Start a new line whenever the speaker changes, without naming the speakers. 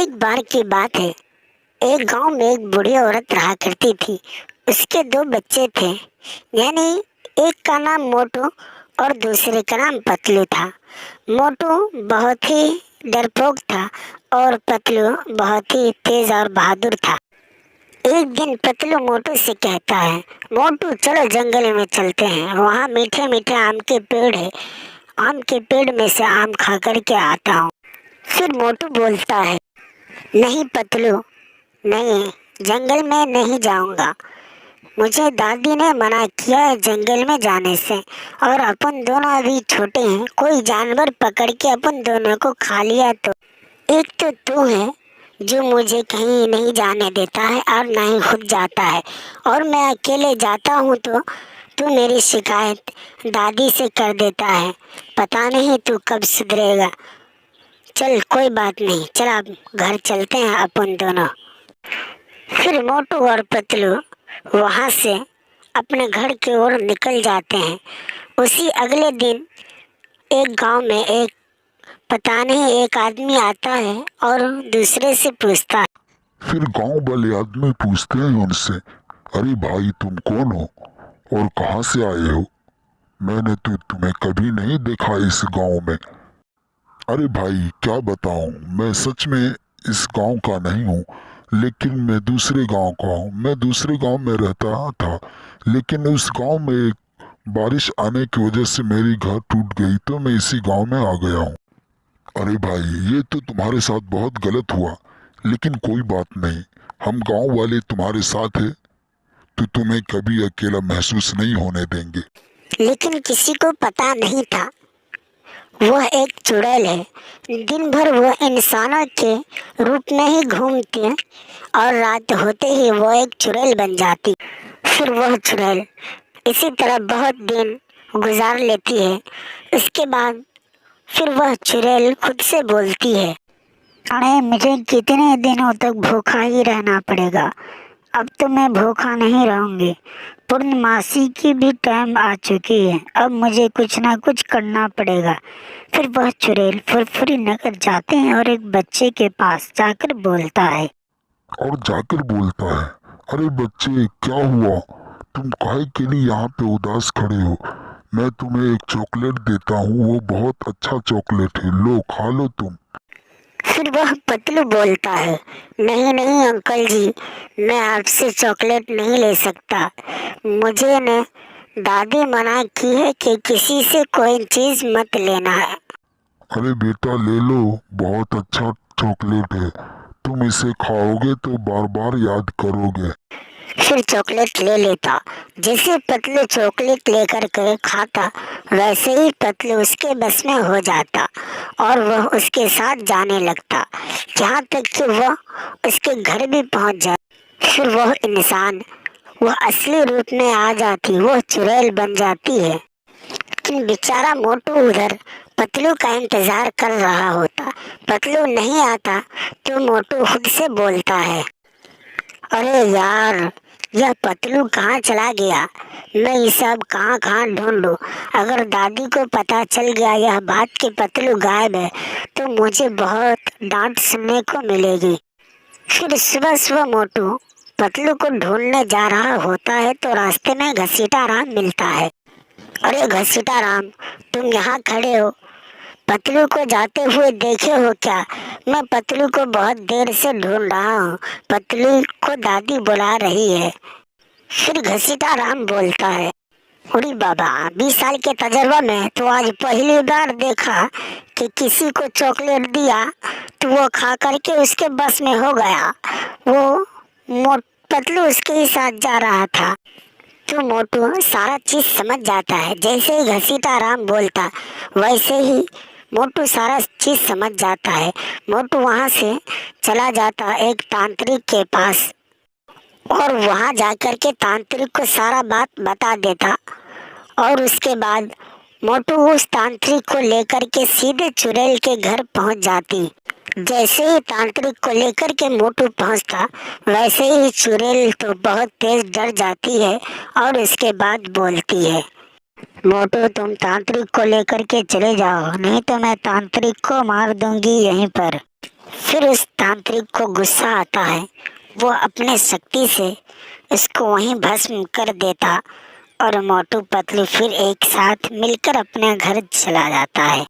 एक बार की बात है। एक गांव में एक बूढ़ी औरत रहा करती थी। उसके दो बच्चे थे, यानी एक का नाम मोटू और दूसरे का नाम पतलू था। मोटू बहुत ही डरपोक था और पतलू बहुत ही तेज और बहादुर था। एक दिन पतलू मोटू से कहता है, मोटू चलो जंगल में चलते हैं, वहाँ मीठे मीठे आम के पेड़ है, आम के पेड़ में से आम खा कर के आता हूँ। फिर मोटू बोलता है, नहीं पतलू, नहीं, जंगल में नहीं जाऊंगा। मुझे दादी ने मना किया है जंगल में जाने से, और अपन दोनों अभी छोटे हैं, कोई जानवर पकड़ के अपन दोनों को खा लिया तो। एक तो तू है जो मुझे कहीं नहीं जाने देता है और ना ही खुद जाता है, और मैं अकेले जाता हूँ तो तू मेरी शिकायत दादी से कर देता है। पता नहीं तू कब सुधरेगा। चल कोई बात नहीं, चल अब घर चलते हैं अपन दोनों। फिर मोटू और पतलू वहाँ से अपने घर की ओर निकल जाते हैं। उसी अगले दिन एक गांव में एक पता नहीं एक आदमी आता है और दूसरे से पूछता है।
फिर गांव वाले आदमी पूछते हैं उनसे, अरे भाई तुम कौन हो और कहाँ से आए हो? मैंने तो तुम्हें कभी नहीं देखा इस गांव में। अरे भाई क्या बताऊं, मैं सच में इस गांव का नहीं हूँ, लेकिन मैं दूसरे गांव का हूँ। मैं दूसरे गांव में रहता था, लेकिन उस गांव में एक बारिश आने की वजह से मेरी घर टूट गई तो मैं इसी गांव में आ गया हूँ। अरे भाई ये तो तुम्हारे साथ बहुत गलत हुआ, लेकिन कोई बात नहीं, हम गांव वाले तुम्हारे साथ हैं, तो तुम्हें कभी अकेला महसूस नहीं होने देंगे।
लेकिन किसी को पता नहीं था वह एक चुड़ैल है। दिन भर वह इंसानों के रूप में ही घूमती है और रात होते ही वह एक चुड़ैल बन जाती। फिर वह चुड़ैल इसी तरह बहुत दिन गुजार लेती है। उसके बाद फिर वह चुड़ैल खुद से बोलती है, अरे मुझे कितने दिनों तक भूखा ही रहना पड़ेगा। अब तो मैं भूखा नहीं रहूंगी। पूर्णमासी की भी टाइम आ चुकी है, अब मुझे कुछ ना कुछ करना पड़ेगा। फिर वह चुड़ैल फुरफुरी नगर जाते हैं और एक बच्चे के पास जाकर बोलता है।
और जाकर बोलता है, अरे बच्चे क्या हुआ, तुम काहे के लिए यहाँ पे उदास खड़े हो? मैं तुम्हें एक चॉकलेट देता हूँ, वो बहुत अच्छा चॉकलेट है, लो खा लो तुम।
फिर वह पतलू बोलता है, नहीं नहीं अंकल जी, मैं आपसे चॉकलेट नहीं ले सकता। मुझे ने दादी मना की है कि किसी से कोई चीज़ मत लेना है।
अरे बेटा ले लो, बहुत अच्छा चॉकलेट है, तुम इसे खाओगे तो बार बार याद करोगे।
फिर चॉकलेट ले लेता। जैसे पतलू चॉकलेट लेकर के खाता, वैसे ही पतलू उसके बस में हो जाता और वह उसके साथ जाने लगता, यहाँ तक कि वह उसके घर भी पहुंच जाए। फिर वह इंसान वह असली रूप में आ जाती, वह चुड़ैल बन जाती है। लेकिन बेचारा मोटू उधर पतलू का इंतजार कर रहा होता। पतलू नहीं आता तो मोटू खुद से बोलता है, अरे यार, यह पतलू कहाँ चला गया? मैं ये सब कहाँ कहाँ ढूंढूं? अगर दादी को पता चल गया यह बात कि पतलू गायब है तो मुझे बहुत डांट सुनने को मिलेगी। फिर सुबह सुबह मोटू पतलू को ढूंढने जा रहा होता है तो रास्ते में घसीटा राम मिलता है। अरे घसीटा राम, तुम यहाँ खड़े हो, पतलू को जाते हुए देखे हो क्या? मैं पतलू को बहुत देर से ढूंढ रहा हूँ, पतलू को दादी बुला रही है। फिर घसीटा राम बोलता है, अरे बाबा, 20 साल के तजर्बा में तो आज पहली बार देखा कि किसी को चॉकलेट दिया तो वो खा करके उसके बस में हो गया। वो पतलू उसके ही साथ जा रहा था। तो मोटू सारा चीज समझ जाता है। जैसे ही घसीटा राम बोलता वैसे ही मोटू सारा चीज समझ जाता है। मोटू वहाँ से चला जाता एक तांत्रिक के पास और वहाँ जाकर के तांत्रिक को सारा बात बता देता। और उसके बाद मोटू उस तांत्रिक को लेकर के सीधे चुड़ैल के घर पहुँच जाती। जैसे ही तांत्रिक को लेकर के मोटू पहुँचता, वैसे ही चुड़ैल तो बहुत तेज डर जाती है और उसके बाद बोलती है, मोटू तुम तांत्रिक को लेकर के चले जाओ, नहीं तो मैं तांत्रिक को मार दूंगी यहीं पर। फिर उस तांत्रिक को गुस्सा आता है वो अपने शक्ति से उसको वहीं भस्म कर देता और मोटू पतलू फिर एक साथ मिलकर अपने घर चला जाता है।